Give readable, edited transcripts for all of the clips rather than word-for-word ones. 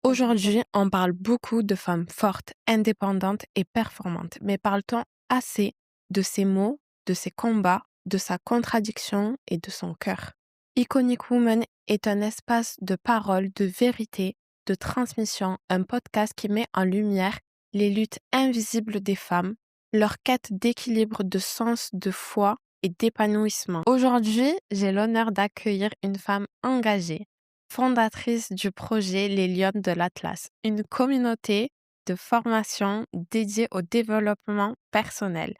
Aujourd'hui, on parle beaucoup de femmes fortes, indépendantes et performantes, mais parle-t-on assez de ses mots, de ses combats, de sa contradiction et de son cœur? Iconic Woman est un espace de parole, de vérité, de transmission, un podcast qui met en lumière les luttes invisibles des femmes, leur quête d'équilibre, de sens, de foi et d'épanouissement. Aujourd'hui, j'ai l'honneur d'accueillir une femme engagée, fondatrice du projet Les Lionnes de l'Atlas, une communauté de formation dédiée au développement personnel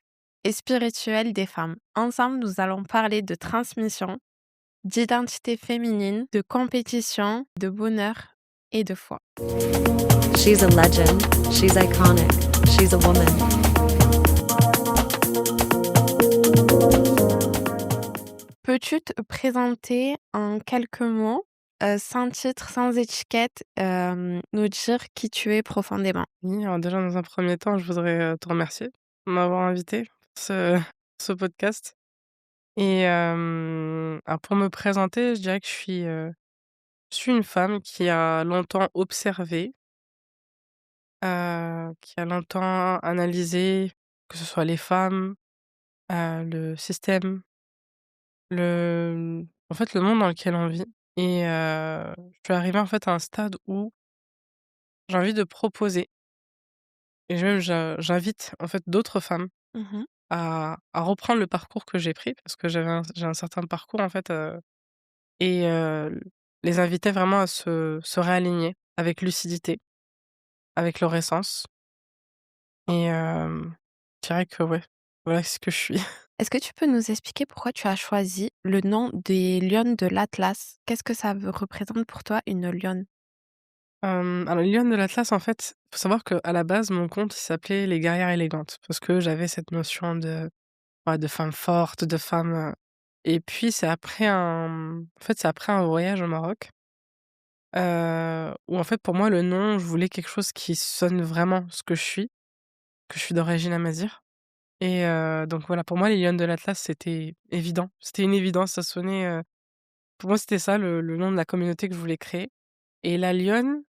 et spirituel des femmes. Ensemble, nous allons parler de transmission, d'identité féminine, de compétition, de bonheur et de foi. She's a legend. She's iconic. She's a woman. Peux-tu te présenter en quelques mots, sans titre, sans étiquette, nous dire qui tu es profondément? Oui, alors déjà dans un premier temps, je voudrais, te remercier de m'avoir invité pour ce podcast et alors pour me présenter, je dirais que je suis une femme qui a longtemps observé, qui a longtemps analysé, que ce soit les femmes, le système, en fait, le monde dans lequel on vit et je suis arrivée, en fait, à un stade où j'ai envie de proposer et même j'invite, en fait, d'autres femmes Mmh. à reprendre le parcours que j'ai pris parce que j'ai un certain parcours en fait, et les inviter vraiment à se réaligner avec lucidité, avec leur essence et je dirais que ouais, voilà ce que je suis. Est-ce que tu peux nous expliquer pourquoi tu as choisi le nom des lionnes de l'Atlas? Qu'est-ce que ça représente pour toi une lionne? Alors Liliane de l'Atlas en fait, faut savoir qu'à la base mon compte il s'appelait Les Guerrières Élégantes parce que j'avais cette notion de ouais, de femme forte, de femme, et puis c'est après un voyage au Maroc. Où en fait, pour moi, le nom, je voulais quelque chose qui sonne vraiment ce que je suis d'origine amazigh et donc voilà, pour moi, les Lionnes de l'Atlas, c'était évident. C'était une évidence, ça sonnait, pour moi, c'était ça le nom de la communauté que je voulais créer et la lionne,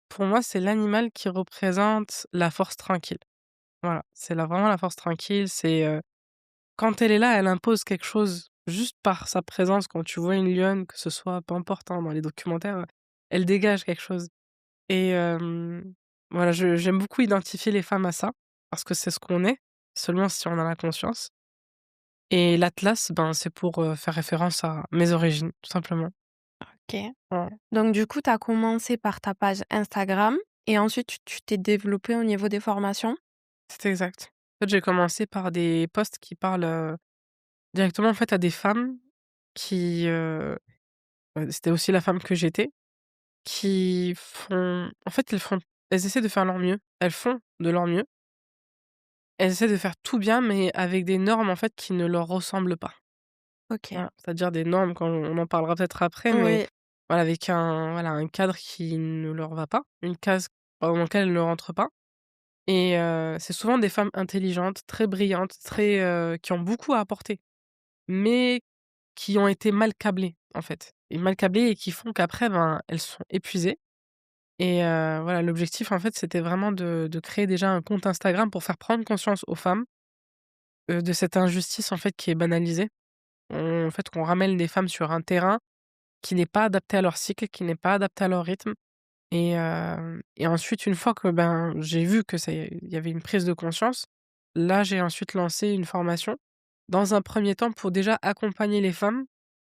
pour moi, c'est l'animal qui représente la force tranquille. Voilà, c'est vraiment la force tranquille, c'est, quand elle est là, elle impose quelque chose juste par sa présence. Quand tu vois une lionne, que ce soit peu importe, hein, dans les documentaires, elle dégage quelque chose. Et voilà, je j'aime beaucoup identifier les femmes à ça, parce que c'est ce qu'on est, seulement si on en a conscience. Et l'atlas, ben, c'est pour, faire référence à mes origines, tout simplement. OK. Voilà, Donc du coup, tu as commencé par ta page Instagram et ensuite tu t'es développée au niveau des formations? c'est exact. En fait, j'ai commencé par des posts qui parlent, directement, en fait, à des femmes qui, c'était aussi la femme que j'étais, qui font en fait, elles essaient de faire leur mieux. Elles font de leur mieux. Elles essaient de faire tout bien, mais avec des normes, en fait, qui ne leur ressemblent pas. OK. Voilà, c'est-à-dire des normes quand on en parlera peut-être après, mais Oui. voilà, avec un cadre qui ne leur va pas, une case dans laquelle elles ne rentrent pas et c'est souvent des femmes intelligentes, très brillantes, très, qui ont beaucoup à apporter, mais qui ont été mal câblées, en fait et mal câblées et qui font qu'après, ben, elles sont épuisées et voilà, l'objectif, en fait, c'était vraiment de créer déjà un compte Instagram pour faire prendre conscience aux femmes, de cette injustice, en fait, qui est banalisée. En fait, qu'on ramène les femmes sur un terrain qui n'est pas adapté à leur cycle, qui n'est pas adapté à leur rythme et ensuite une fois que, ben, j'ai vu que il y avait une prise de conscience, là, j'ai ensuite lancé une formation, dans un premier temps pour déjà accompagner les femmes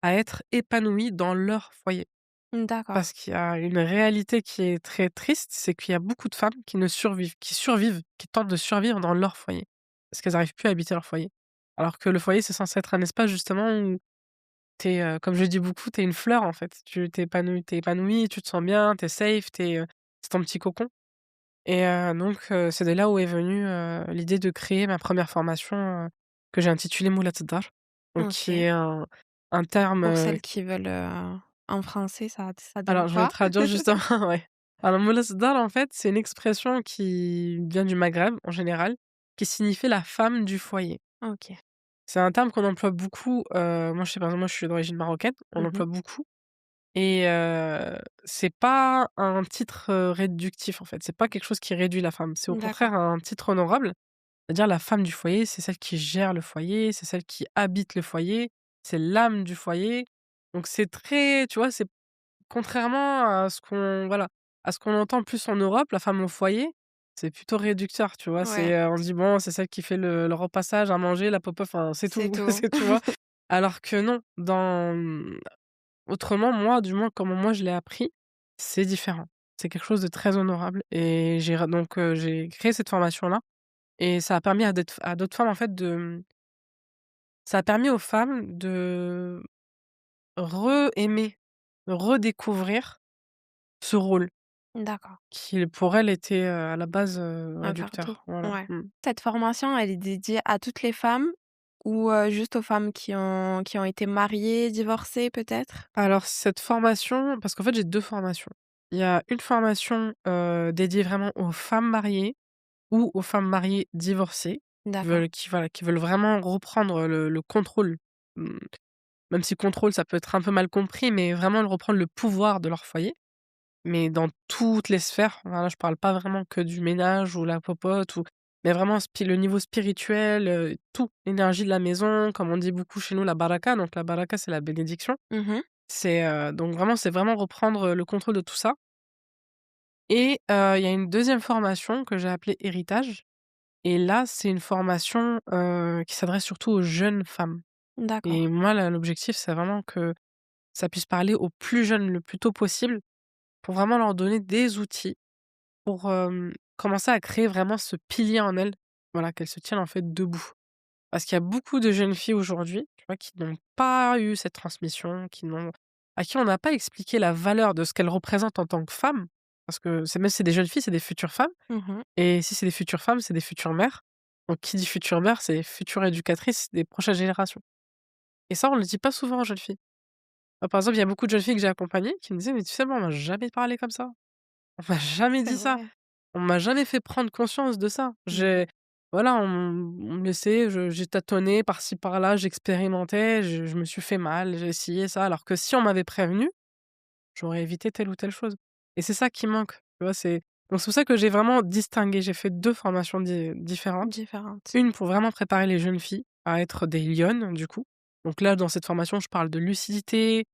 à être épanouies dans leur foyer. D'accord. Parce qu'il y a une réalité qui est très triste, c'est qu'il y a beaucoup de femmes qui survivent, qui tentent de survivre dans leur foyer. Parce qu'elles n'arrivent plus à habiter leur foyer. Alors que le foyer, c'est censé être un espace justement où comme je dis beaucoup, tu es une fleur en fait. Tu épanoui, tu te sens bien, tu es safe, c'est ton petit cocon et c'est de là où est venue, l'idée de créer ma première formation, que j'ai intitulée Moulay Dar, donc qui OK. est un terme, Pour celles qui veulent, en français, ça donne alors je vais le quoi? traduire justement, ouais. Alors Moulay Dar en fait, c'est une expression qui vient du Maghreb en général, qui signifie la femme du foyer. OK. C'est un terme qu'on emploie beaucoup, moi je sais par exemple, moi je suis d'origine marocaine, on Mmh. l'emploie beaucoup. et c'est pas un titre, réductif, en fait. C'est pas quelque chose qui réduit la femme. C'est au D'accord. contraire un titre honorable. C'est-à-dire la femme du foyer, c'est celle qui gère le foyer, c'est celle qui habite le foyer, c'est l'âme du foyer. Donc c'est très tu vois, c'est contrairement à ce qu'on voilà, à ce qu'on entend plus en Europe, la femme au foyer, c'est plutôt réducteur, tu vois? Ouais, C'est, on dit: «Bon, c'est celle qui fait le repassage, à manger, la popo», enfin, c'est c'est tout, tout. c'est tu vois? Alors que non, autrement, moi, du moins, comment moi je l'ai appris, c'est différent. C'est quelque chose de très honorable et j'ai créé cette formation-là et ça a permis à d'autres femmes, en fait, ça a permis aux femmes de re-aimer, redécouvrir ce rôle. D'accord. Qui pour elle était, à la base, Un carton. réducteur, voilà. Ouais. Mmh. Cette formation, elle est dédiée à toutes les femmes ou juste aux femmes qui ont été mariées, divorcées peut-être? Alors cette formation parce qu'en fait j'ai 2 formations. Il y a une formation, dédiée vraiment aux femmes mariées ou aux femmes mariées divorcées D'accord. qui veulent vraiment reprendre le contrôle, mmh, même si contrôle ça peut être un peu mal compris, mais vraiment reprendre le pouvoir de leur foyer. Mais dans toutes les sphères, voilà, je parle pas vraiment que du ménage ou la popote ou mais vraiment le niveau spirituel, tout, l'énergie de la maison, comme on dit beaucoup chez nous, la baraka, donc la baraka, c'est la bénédiction. Mmh. Donc vraiment, c'est vraiment reprendre, le contrôle de tout ça et il y a une deuxième formation que j'ai appelée héritage et là, c'est une formation, qui s'adresse surtout aux jeunes femmes D'accord. et moi, là, l'objectif, c'est vraiment que ça puisse parler aux plus jeunes le plus tôt possible pour vraiment leur donner des outils pour, commencer à créer vraiment ce pilier en elles, voilà, qu'elles se tiennent en fait debout. Parce qu'il y a beaucoup de jeunes filles aujourd'hui, tu vois, qui n'ont pas eu cette transmission, à qui on n'a pas expliqué la valeur de ce qu'elles représentent en tant que femmes. Parce que c'est des jeunes filles, c'est des futures femmes Mmh. et si c'est des futures femmes, c'est des futures mères. Donc qui dit future mère, c'est future éducatrice des prochaines générations. Et ça, on le dit pas souvent aux jeunes filles. Par exemple, il y a beaucoup de jeunes filles que j'ai accompagnées qui me disaient: «Mais tu sais, moi, on m'a jamais parlé comme ça. On m'a jamais C'est dit ça». vrai. On m'a jamais fait prendre conscience de ça. Mmh. Voilà, on me laissait, j'ai tâtonné par-ci par-là, j'expérimentais, je me suis fait mal, j'ai essayé ça, alors que si on m'avait prévenu, j'aurais évité telle ou telle chose et c'est ça qui manque, tu vois? C'est pour ça que j'ai vraiment distingué. J'ai fait 2 formations différentes. Différente. Une pour vraiment préparer les jeunes filles à être des lionnes, du coup. Donc là, dans cette formation, je parle de lucidité,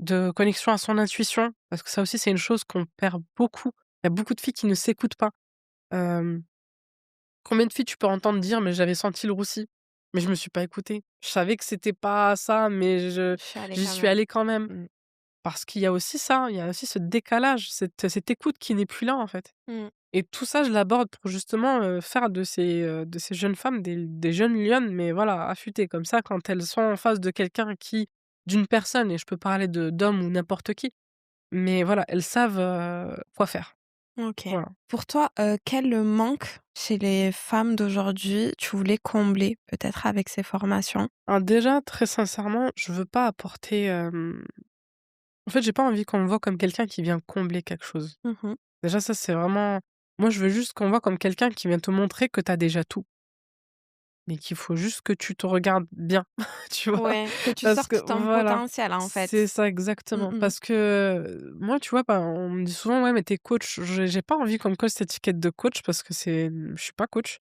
de connexion à son intuition, parce que ça aussi, c'est une chose qu'on perd beaucoup. Il y a beaucoup de filles qui ne s'écoutent pas. Hem, Combien de filles tu peux entendre dire: «Mais j'avais senti le roussi, mais je me suis pas écoutée. Je savais que c'était pas ça, mais Je suis allée j'y quand suis même. allée quand même». Mmh. Parce qu'il y a aussi ça, il y a aussi ce décalage, cette écoute qui n'est plus là, en fait. Mmh. Et tout ça, je l'aborde pour justement, faire de ces jeunes femmes des jeunes lionnes, mais voilà, affûtées. Comme ça, quand elles sont en face de quelqu'un d'une personne et je peux parler d'homme ou n'importe qui, mais voilà, elles savent, quoi faire. OK. Voilà. Pour toi, quel manque chez les femmes d'aujourd'hui tu voulais combler peut-être avec ces formations? Alors déjà, très sincèrement, je veux pas apporter, en fait, j'ai pas envie qu'on me voit comme quelqu'un qui vient combler quelque chose. Mmh. Déjà ça, c'est vraiment moi, je veux juste qu'on me voit comme quelqu'un qui vient te montrer que tu as déjà tout, mais qu'il faut juste que tu te regardes bien, tu vois? Ouais, que tu Parce que sortes ton voilà, potentiel en c'est fait. ça Mmh exactement. mh. Parce que, moi, tu vois, bah, on me dit souvent: «Ouais, mais tu es coach». J'ai pas envie qu'on me colle cette étiquette de coach parce que je suis pas coach.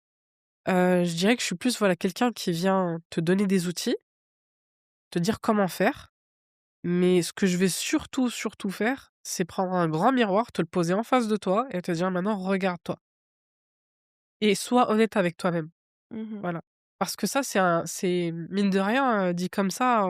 Je dirais que je suis plus, voilà, quelqu'un qui vient te donner des outils, te dire comment faire. Mais ce que je vais surtout, surtout faire, c'est prendre un grand miroir, te le poser en face de toi et te dire: «Maintenant regarde-toi et sois honnête avec toi-même». Mmh. Voilà. Parce que ça, c'est mine de rien, dit comme ça,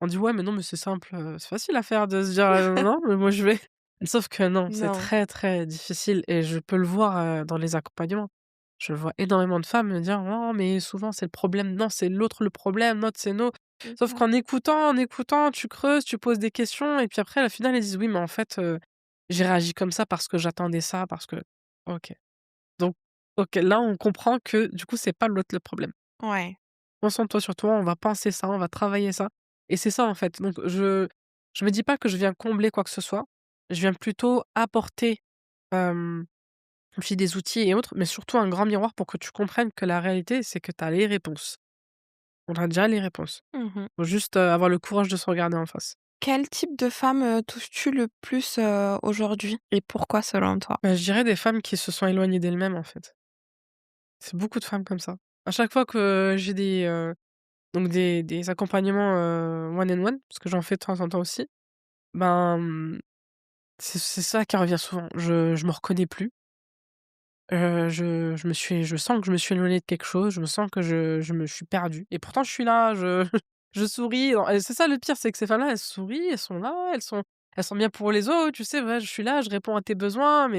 on dit: «Ouais, mais non, mais c'est simple, c'est facile à faire de se dire: non, mais moi je vais». Sauf que non, c'est Non. très, très difficile et je peux le voir, dans les accompagnements. Je vois énormément de femmes me dire: «Non, mais souvent c'est le problème, non, c'est l'autre le problème, non, c'est nous». C'est Sauf ça. en écoutant, tu creuses, tu poses des questions et puis après, à la finale, elles disent: «Oui, mais en fait, j'ai réagi comme ça parce que j'attendais ça, parce que». OK. Donc OK, là, on comprend que du coup, c'est pas l'autre le problème. Ouais. Concentre-toi sur toi, on va penser ça, on va travailler ça et c'est ça, en fait. Donc je me dis pas que je viens combler quoi que ce soit. Je viens plutôt apporter, hem, comme je dis des outils et autres, mais surtout un grand miroir pour que tu comprennes que la réalité, c'est que tu as les réponses. On a déjà les réponses. Mmh. Faut juste, avoir le courage de se regarder en face. Quel type de femme, touches-tu le plus, aujourd'hui et pourquoi selon toi? Bah, je dirais des femmes qui se sont éloignées d'elles-mêmes, en fait. C'est beaucoup de femmes comme ça. À chaque fois que j'ai donc des accompagnements, one on one, parce que j'en fais de temps en temps aussi, ben, c'est ça qui revient souvent. Je me reconnais plus, je sens que je me suis éloignée de quelque chose, je me sens que je me suis perdue et pourtant je suis là, je je souris, et c'est ça le pire, c'est que ces femmes-là, elles sourient, elles sont là, elles sont bien pour les autres, tu sais? Ouais, je suis là, je réponds à tes besoins,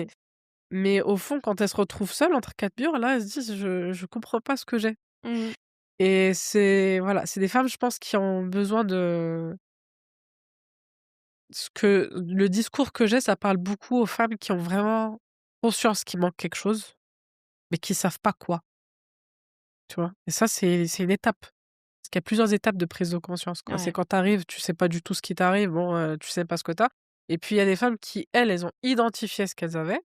mais au fond, quand elles se retrouvent seules entre 4 murs, là, elles se disent: «Je comprends pas ce que j'ai». Mmh. Et c'est voilà, c'est des femmes, je pense, qui ont besoin de ce que le discours que j'ai, ça parle beaucoup aux femmes qui ont vraiment conscience qu'il manque quelque chose, mais qui savent pas quoi, tu vois? Et ça, c'est une étape. Parce qu'il y a plusieurs étapes de prise de conscience, quoi. C'est Ouais. quand tu arrives, tu sais pas du tout ce qui t'arrive, bon, tu sais pas ce que tu as. Et puis il y a des femmes qui, elles ont identifié ce qu'elles avaient,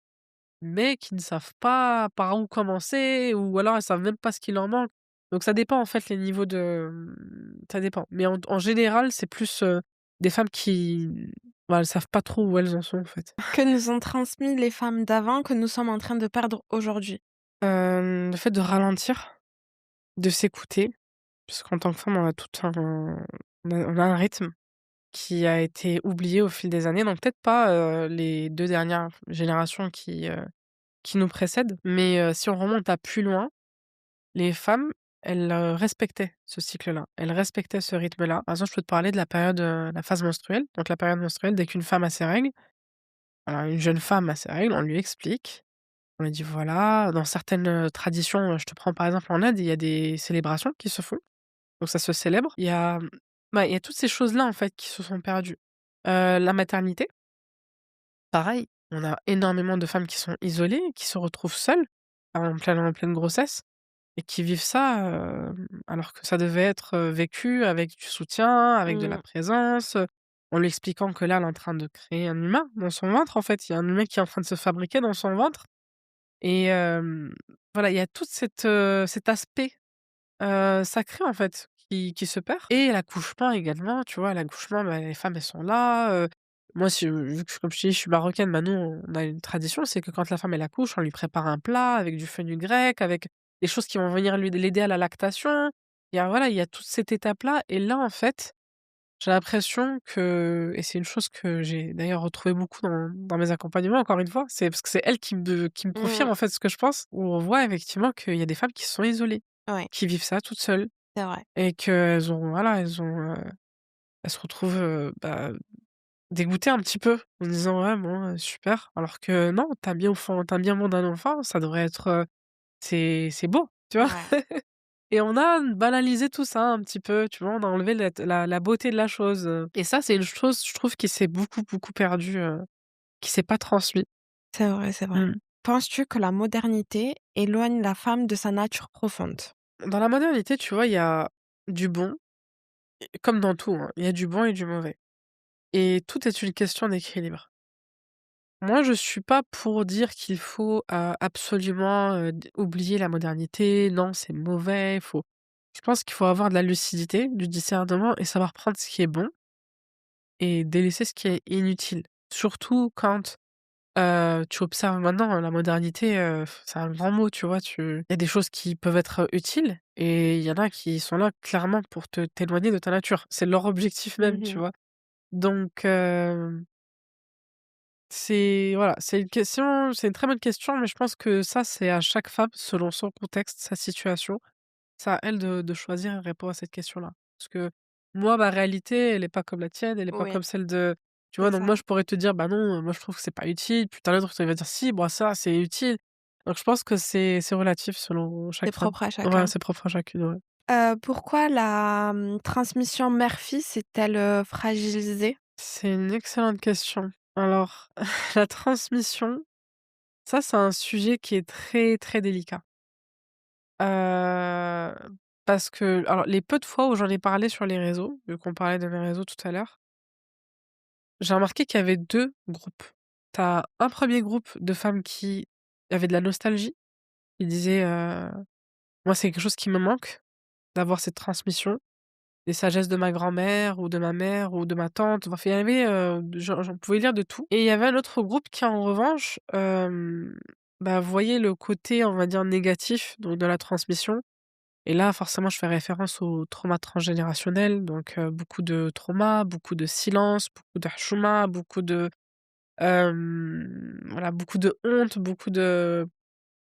mais qui ne savent pas par où commencer, ou alors elles savent même pas ce qui leur manque. Donc ça dépend en fait les niveaux de, ça dépend. Mais en général, c'est plus, des femmes qui, bah, elles savent pas trop où elles en sont en fait. Que nous ont transmis les femmes d'avant, que nous sommes en train de perdre aujourd'hui? Le fait de ralentir, de s'écouter, parce qu'en tant que femme, on a tout on a un rythme qui a été oublié au fil des années, donc peut-être pas, les 2 dernières générations qui nous précèdent, mais si on remonte à plus loin. Les femmes, elles, respectaient ce cycle-là. Elles respectaient ce rythme-là. Par exemple, je peux te parler de la période, la phase menstruelle. Donc la période menstruelle, dès qu'une femme a ses règles, alors une jeune femme a ses règles, on lui explique. On lui dit: «Voilà», dans certaines, traditions, je te prends par exemple en Inde, il y a des célébrations qui se font, donc ça se célèbre. Il y a toutes ces choses-là, en fait, qui se sont perdues. La maternité, pareil, on a énormément de femmes qui sont isolées, qui se retrouvent seules, en pleine grossesse. Et qui vivent ça, alors que ça devait être, vécu avec du soutien, avec de la Mmh. présence, en lui expliquant que là, elle est en train de créer un humain dans son ventre, en fait. Il y a un humain qui est en train de se fabriquer dans son ventre et voilà, il y a toute cet aspect, sacré, en fait, qui se perd et l'accouchement également, tu vois? L'accouchement, bah, les femmes, elles sont là, moi, si, vu que comme je t'ai dit, je suis marocaine, bah, nous, on a une tradition, c'est que quand la femme, elle accouche, on lui prépare un plat avec du fenugrec, avec des choses qui vont venir l'aider à la lactation. Il y a toute cette étape-là et là, en fait, j'ai l'impression que, et c'est une chose que j'ai d'ailleurs retrouvée beaucoup dans mes accompagnements, encore une fois, c'est parce que c'est elle qui me confirme, Mmh. en fait, ce que je pense, où on voit effectivement qu'il y a des femmes qui se sont isolées, Ouais, qui vivent ça toutes seules c'est vrai. et qu'elles ont voilà, elles se retrouvent, bah, dégoûtées un petit peu en disant: «Ouais, bon, super», alors que non, tu bien au fond d'un enfant, ça devrait être, c'est beau, tu vois? Ouais. Et on a banalisé tout ça un petit peu, tu vois? On a enlevé la beauté de la chose, et ça, c'est une chose, je trouve, qui s'est beaucoup, beaucoup perdue, qui s'est pas transmis. C'est vrai, c'est vrai. Mmh. Penses-tu que la modernité éloigne la femme de sa nature profonde? Dans la modernité, tu vois, il y a du bon, comme dans tout, hein, il y a du bon et du mauvais et tout est une question d'équilibre. Moi, je suis pas pour dire qu'il faut, absolument, d oublier la modernité. Non, c'est mauvais, faut je pense qu'il faut avoir de la lucidité, du discernement et savoir prendre ce qui est bon et délaisser ce qui est inutile. Surtout quand, tu observes maintenant, la modernité, c'est un grand mot, tu vois? Il y a des choses qui peuvent être, utiles et il y en a qui sont là clairement pour t'éloigner de ta nature. C'est leur objectif même, tu Mmh. vois? Donc c'est voilà, c'est une très bonne question, mais je pense que ça, c'est à chaque femme, selon son contexte, sa situation. C'est à elle de choisir et répondre à cette question-là. Parce que moi, ma réalité, elle est pas comme la tienne, elle est pas Oui, comme celle de tu vois? c'est Donc moi, ça. je pourrais te dire: «Bah non, moi je trouve que c'est pas utile», puis tu as l'autre qui va dire: «Si, moi ça, c'est utile». Donc je pense que c'est relatif selon C'est chaque femme. propre à Ouais, chacun. c'est propre à chacune, ouais. Pourquoi la, transmission mère-fils est-elle, fragilisée? C'est une excellente question. Alors, la transmission, ça, c'est un sujet qui est très, très délicat. Heu, Parce que alors les peu de fois où j'en ai parlé sur les réseaux, vu qu'on parlait de mes réseaux tout à l'heure, j'ai remarqué qu'il y avait 2 groupes. Tu as un premier groupe de femmes qui avaient de la nostalgie, qui disaient: «Moi, c'est quelque chose qui me manque, d'avoir cette transmission». des sagesses de ma grand-mère ou de ma mère ou de ma tante. Enfin, il y avait, j'en pouvais lire de tout et il y avait un autre groupe qui, en revanche, bah, voyait le côté, on va dire, négatif donc de la transmission et là, forcément, je fais référence au trauma transgénérationnel donc beaucoup de trauma, beaucoup de silence, beaucoup de chouma, beaucoup de, voilà, beaucoup de honte, beaucoup de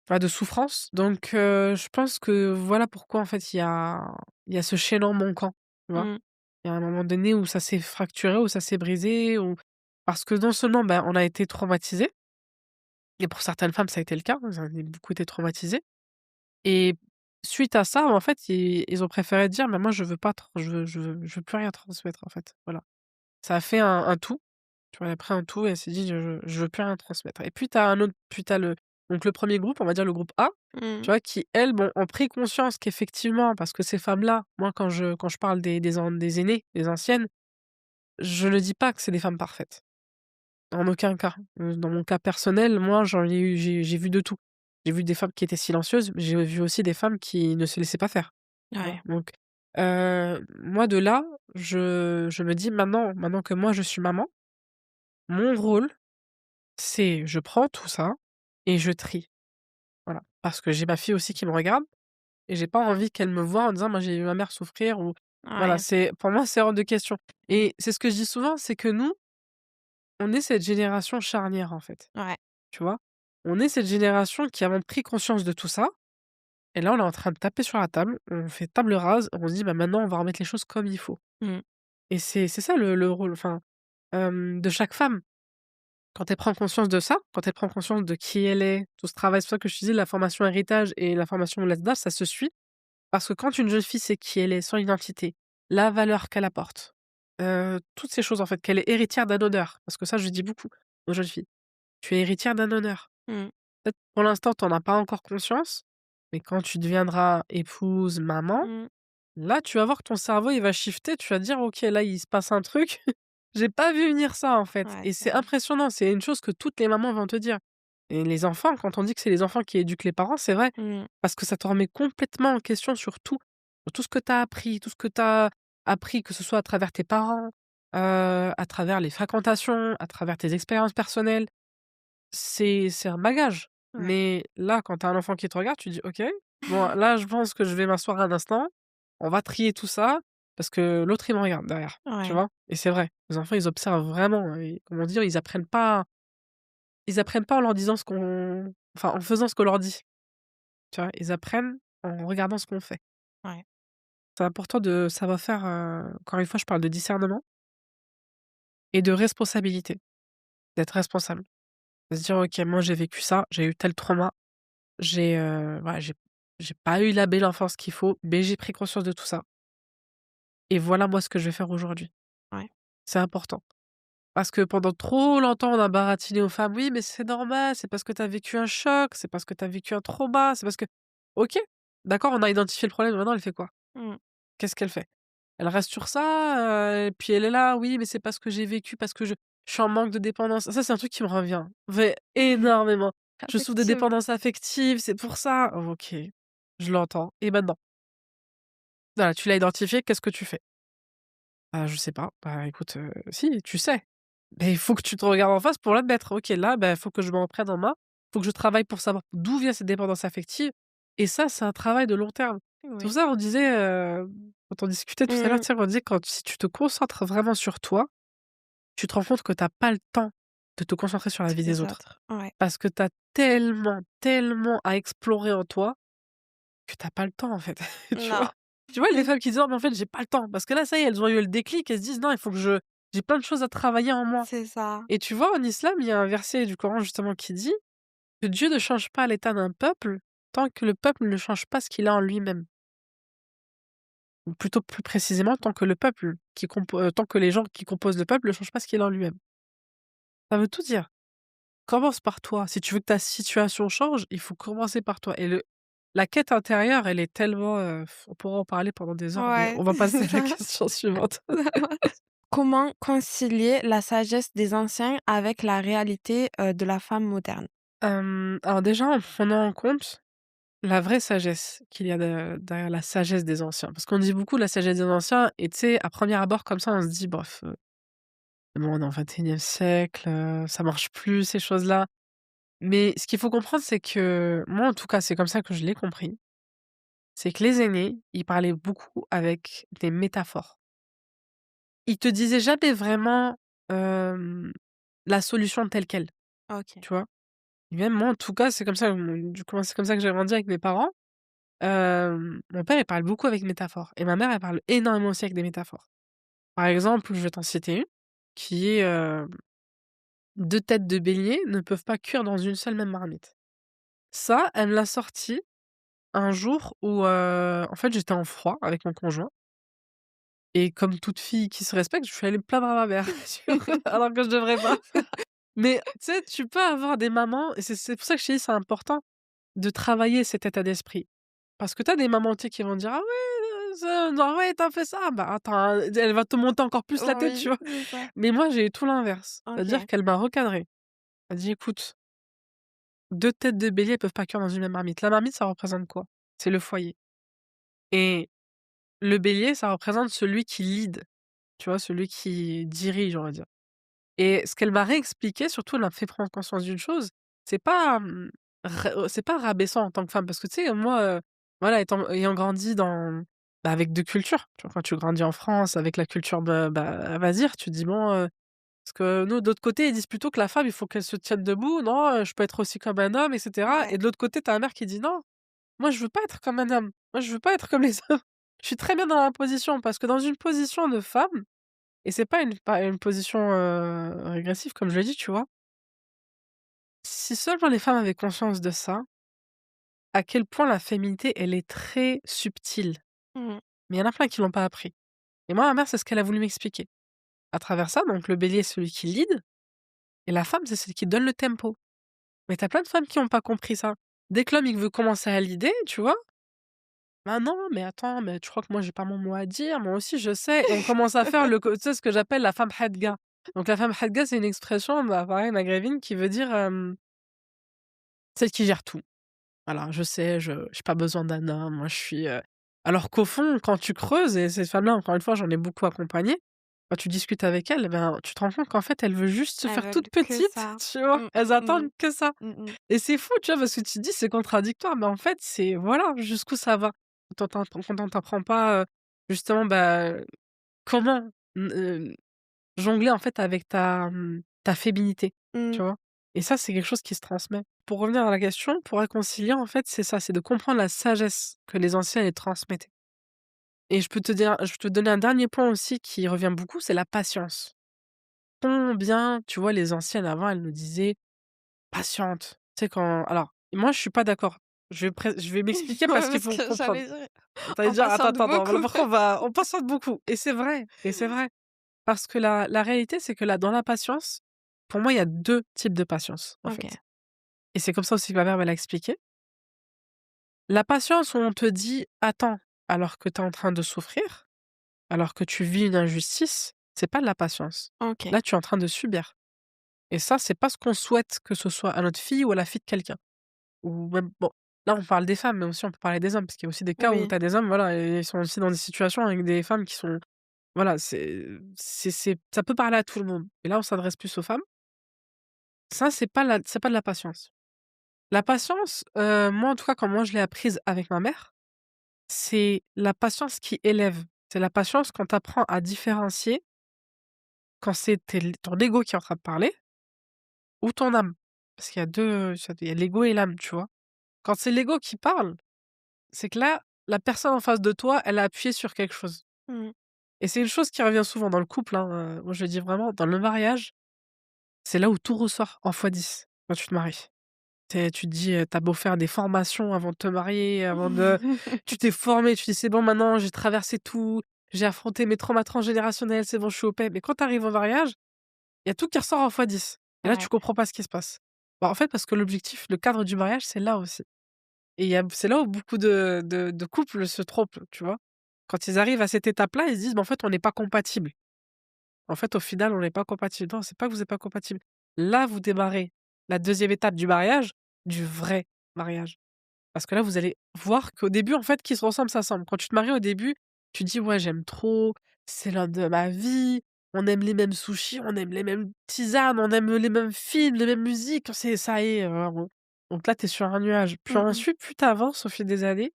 bah, de souffrance, donc je pense que voilà pourquoi en fait il y a ce chaînon manquant, tu vois? Mmh. Il y a un moment donné où ça s'est fracturé, où ça s'est brisé, ou parce que non seulement, bah, on a été traumatisés et pour certaines femmes ça a été le cas, elles ont beaucoup été traumatisées et suite à ça, en fait, ils ont préféré dire: «Mais moi je veux pas tr je veux plus rien transmettre en fait», voilà. Ça a fait un tout. Tu vois? Elle a pris un tout et elle s'est dit: «Je veux plus rien transmettre» et puis tu as le donc le premier groupe, on va dire le groupe A, Mmh. tu vois? Qui elles, bon, ont pris conscience qu'effectivement parce que ces femmes-là, moi quand je parle des aînées, des anciennes, je ne dis pas que c'est des femmes parfaites. En aucun cas. Dans mon cas personnel, moi j'en ai eu j'ai vu de tout. J'ai vu des femmes qui étaient silencieuses, mais j'ai vu aussi des femmes qui ne se laissaient pas faire, tu vois? Ouais. Donc moi de là, je me dis maintenant que moi je suis maman, mon rôle c'est je prends tout ça et je trie, voilà. Parce que j'ai ma fille aussi qui me regarde et j'ai pas envie qu'elle me voie en disant: «Moi, j'ai vu ma mère souffrir» ou voilà, Ouais. c'est pour moi, c'est hors de question et c'est ce que je dis souvent, c'est que nous, on est cette génération charnière, en fait, Ouais. tu vois? On est cette génération qui avons pris conscience de tout ça et là, on est en train de taper sur la table, on fait table rase, on se dit: «Bah, maintenant, on va remettre les choses comme il faut» Mmh. et c'est ça le rôle, enfin, de chaque femme. Quand elle prend conscience de ça, quand elle prend conscience de qui elle est, tout ce travail, c'est pour ça que je te dis la formation héritage et la formation lettres d'âge, ça se suit. Parce que quand une jeune fille sait qui elle est, son identité, la valeur qu'elle apporte, toutes ces choses en fait, qu'elle est héritière d'un honneur, parce que ça je dis beaucoup aux jeunes filles. Tu es héritière d'un honneur. Mmh. Peut-être pour l'instant tu en as pas encore conscience, mais quand tu deviendras épouse, maman, Mmh. là tu vas voir que ton cerveau il va shifter, tu vas dire: «OK, là il se passe un truc, j'ai pas vu venir ça en fait» Ouais, et c'est c'est vrai. impressionnant, c'est une chose que toutes les mamans vont te dire et les enfants, quand on dit que c'est les enfants qui éduquent les parents, c'est vrai, Mmh. parce que ça te remet complètement en question sur tout ce que tu as appris, tout ce que tu as appris, que ce soit à travers tes parents, à travers les fréquentations, à travers tes expériences personnelles. C'est un bagage. Ouais. Mais là, quand tu as un enfant qui te regarde, tu dis: «OK, bon là, je pense que je vais m'asseoir un instant, on va trier tout ça, parce que l'autre, il me regarde derrière», tu Ouais. vois? Et c'est vrai, les enfants, ils observent vraiment, hein, et comment dire? Ils apprennent pas en leur disant ce qu'on enfin, en faisant ce qu'on leur dit, tu vois? Ils apprennent en regardant ce qu'on fait. Ouais. C'est important de savoir faire, encore une fois, je parle de discernement et de responsabilité, d'être responsable. De se dire: «OK, moi j'ai vécu ça, j'ai eu tel trauma, voilà, j'ai pas eu la belle enfance qu'il faut, mais j'ai pris conscience de tout ça et voilà moi ce que je vais faire aujourd'hui». Ouais. C'est important. Parce que pendant trop longtemps, on a baratiné aux femmes: «Oui, mais c'est normal, c'est parce que tu as vécu un choc, c'est parce que tu as vécu un trauma, c'est parce que» OK, d'accord, on a identifié le problème, maintenant elle fait quoi? Mmh. Qu'est-ce qu'elle fait? Elle reste sur ça, et puis elle est là: «Oui, mais c'est parce que j'ai vécu, parce que je suis en manque de dépendance». Ça, c'est un truc qui me revient, mais énormément. «Je souffre de Effectivement. dépendance affective, c'est pour ça». OK, je l'entends et maintenant? Voilà, tu l'as identifié, qu'est-ce que tu fais? «Bah, je sais pas». Bah, écoute, si, tu sais, mais il faut que tu te regardes en face pour l'admettre. OK, là, bah, il faut que je me reprenne en main, il faut que je travaille pour savoir d'où vient cette dépendance affective et ça, c'est un travail de long terme. C'est pour Oui. ça on disait, quand on discutait tout à l'heure, Mmh. tu sais, on disait quand si tu te concentres vraiment sur toi, tu te rends compte que tu as pas le temps de te concentrer sur la vie des Les autres. autres. Ouais. Parce que tu as tellement, tellement à explorer en toi que tu as pas le temps, en fait, tu vois? Non. Tu vois les femmes qui disent: «Oh mais en fait, j'ai pas le temps» parce que là, ça y est, elles ont eu le déclic, elles se disent: «Non, il faut que j'ai plein de choses à travailler en moi» C'est ça. et tu vois, en islam, il y a un verset du Coran justement qui dit que Dieu ne change pas l'état d'un peuple tant que le peuple ne change pas ce qu'il a en lui-même. Ou plutôt plus précisément, tant que les gens qui composent le peuple ne changent pas ce qu'il a en lui-même. Ça veut tout dire. Commence par toi. Si tu veux que ta situation change, il faut commencer par toi et le la quête intérieure, elle est tellement, on pourra en parler pendant des heures, mais Ouais. on va passer à la question suivante. Comment concilier la sagesse des anciens avec la réalité, de la femme moderne? Alors déjà, en prenant en compte la vraie sagesse qu'il y a derrière la sagesse des anciens. Parce qu'on dit beaucoup la sagesse des anciens et tu sais, à premier abord comme ça, on se dit: «Bof, bon, on est en 21e siècle, ça marche plus ces choses-là». Mais ce qu'il faut comprendre, c'est que moi, en tout cas, c'est comme ça que je l'ai compris, c'est que les aînés, ils parlaient beaucoup avec des métaphores. Ils te disaient jamais vraiment, hem, la solution telle quelle, OK. tu vois? Et même moi, en tout cas, c'est comme ça, du coup, c'est comme ça que j'ai grandi avec mes parents. Mon père, il parle beaucoup avec métaphores et ma mère, elle parle énormément aussi avec des métaphores. Par exemple, je vais t'en citer une qui est, 2 têtes de bélier ne peuvent pas cuire dans une seule même marmite. Ça, elle me l'a sorti un jour où, en fait, j'étais en froid avec mon conjoint et comme toute fille qui se respecte, je suis allée me plaindre à ma mère, tu vois? Alors que je devrais pas. Mais tu sais, tu peux avoir des mamans et c'est pour ça que je te dis, c'est important de travailler cet état d'esprit. Parce que tu as des mamans, tu sais, qui vont dire: «Ah ouais, ça non, ouais, tu as fait ça». Bah, attends, elle va te monter encore plus la tête, tu Oui, vois? c'est ça. Mais moi, j'ai eu tout l'inverse. C'est-à-dire OK. qu'elle m'a recadré. Elle dit: «Écoute, 2 têtes de bélier peuvent pas cuire dans une même marmite». La marmite, ça représente quoi? C'est le foyer et le bélier, ça représente celui qui lead, tu vois? Celui qui dirige, on va dire. Et ce qu'elle m'a réexpliqué, surtout, elle m'a fait prendre conscience d'une chose, c'est pas, c'est pas rabaissant en tant que femme parce que tu sais, moi, voilà, ayant grandi bah, avec 2 cultures, tu vois? Quand tu grandis en France avec la culture, bah, vas-y, tu te dis: «Bon», parce que nous, de l'autre côté, ils disent plutôt que la femme, il faut qu'elle se tienne debout. «Non, je peux être aussi comme un homme» et cetera Ouais. et de l'autre côté, tu as ma mère qui dit: «Non, moi, je veux pas être comme un homme. Moi, je veux pas être comme les hommes. Je suis très bien dans ma position» parce que dans une position de femme et c'est pas une position, régressive comme je l'ai dit, tu vois? Si seulement les femmes avaient conscience de ça, à quel point la féminité, elle est très subtile. Mmh. Mais il y en a plein qui l'ont pas appris. Et moi, ma mère, c'est ce qu'elle a voulu m'expliquer. À travers ça, donc le bélier, c'est celui qui lead, et la femme, c'est celle qui donne le tempo. Mais tu as plein de femmes qui ont pas compris ça. Dès que l'homme, il veut commencer à leader, tu vois? «Bah non, mais attends, mais tu crois que moi j'ai pas mon mot à dire? Moi aussi je sais» et on commence à faire tu sais, ce que j'appelle la femme hadga. Donc la femme hadga, c'est une expression, bah, pareil maghrébine qui veut dire, celle qui gère tout. Voilà, je sais, je j'ai pas besoin d'un homme, moi je suis, alors qu'au fond, quand tu creuses et cette femme-là, encore une fois, j'en ai beaucoup accompagné, quand tu discutes avec elle, eh ben, tu te rends compte qu'en fait, elle veut juste se Elles faire toute veulent que petite, ça. tu vois? Mmh, Elles mmh mh. attendent que ça Mmh mh. et c'est fou, tu vois? Parce que tu te dis: «C'est contradictoire», mais en fait, c'est voilà, jusqu'où ça va. Quand on t'apprend pas, justement, bah, comment jongler en fait avec ta féminité, Mmh. tu vois? Et ça, c'est quelque chose qui se transmet. Pour revenir à la question, pour réconcilier en fait, c'est ça, c'est de comprendre la sagesse que les anciens les transmettaient. Et je peux te donner un dernier point aussi qui revient beaucoup, c'est la patience. Combien, tu vois, les anciennes avant, elles nous disaient: «Patiente». Tu sais quand alors, moi je suis pas d'accord. Je vais m'expliquer parce Ouais, qu'il parce faut que comprendre. j'allais dire, Tu allais on dire: «Attends, patiente attends, attends, voilà beaucoup. pourquoi on patiente beaucoup» et c'est vrai. Parce que la réalité, c'est que là, dans la patience, pour moi, il y a 2 types de patience, en OK. fait. Et c'est comme ça aussi que ma mère me l'a expliqué. La patience où on te dit: «Attends», alors que tu es en train de souffrir, alors que tu vis une injustice, c'est pas de la patience. OK. Là, tu es en train de subir et ça, c'est pas ce qu'on souhaite que ce soit à notre fille ou à la fille de quelqu'un. Ou même bon, là, on parle des femmes, mais aussi on peut parler des hommes, parce qu'il y a aussi des cas où Oui. tu as des hommes, voilà, et ils sont aussi dans des situations avec des femmes qui sont voilà, c'est ça peut parler à tout le monde. Et là, on s'adresse plus aux femmes. Ça, c'est pas de la patience. La patience, moi, en tout cas, quand moi je l'ai apprise avec ma mère, c'est la patience qui élève. C'est la patience quand tu apprends à différencier quand c'est ton ego qui est en train de parler ou ton âme. Parce qu'il y a 2, il y a l'ego et l'âme, tu vois? Quand c'est l'ego qui parle, c'est que là, la personne en face de toi, elle a appuyé sur quelque chose Mmh. et c'est une chose qui revient souvent dans le couple, hein, moi je le dis vraiment, dans le mariage, c'est là où tout ressort en x10 quand tu te maries. Tu te dis, tu beau faire des formations avant de te marier, avant de tu t'es formé, tu dis: «C'est bon maintenant, j'ai traversé tout, j'ai affronté mes traumas transgénérationnels, c'est bon, je suis OP». Mais quand tu arrives au mariage, il y a tout qui ressort en x10 et là, tu Ouais. comprends pas ce qui se passe. Bah, en fait, parce que l'objectif, le cadre du mariage, c'est là aussi et c'est là où beaucoup de couples se trompent, tu vois? Quand ils arrivent à cette étape-là, ils se disent: «Mais en fait, on n'est pas compatibles». En fait, au final, on n'est pas compatibles. Non, c'est pas que vous êtes pas compatibles. Là, vous démarrez la deuxième étape du mariage, du vrai mariage. Parce que là, vous allez voir qu'au début, en fait, qui se ressemble s'assemble. Quand tu te maries au début, tu dis: «Ouais, j'aime trop, c'est l'homme de ma vie, on aime les mêmes sushis, on aime les mêmes tisanes, on aime les mêmes films, les mêmes musiques, c'est ça y est, on» donc là, tu es sur un nuage. Puis Mmh mh. ensuite, plus tu avances au fil des années,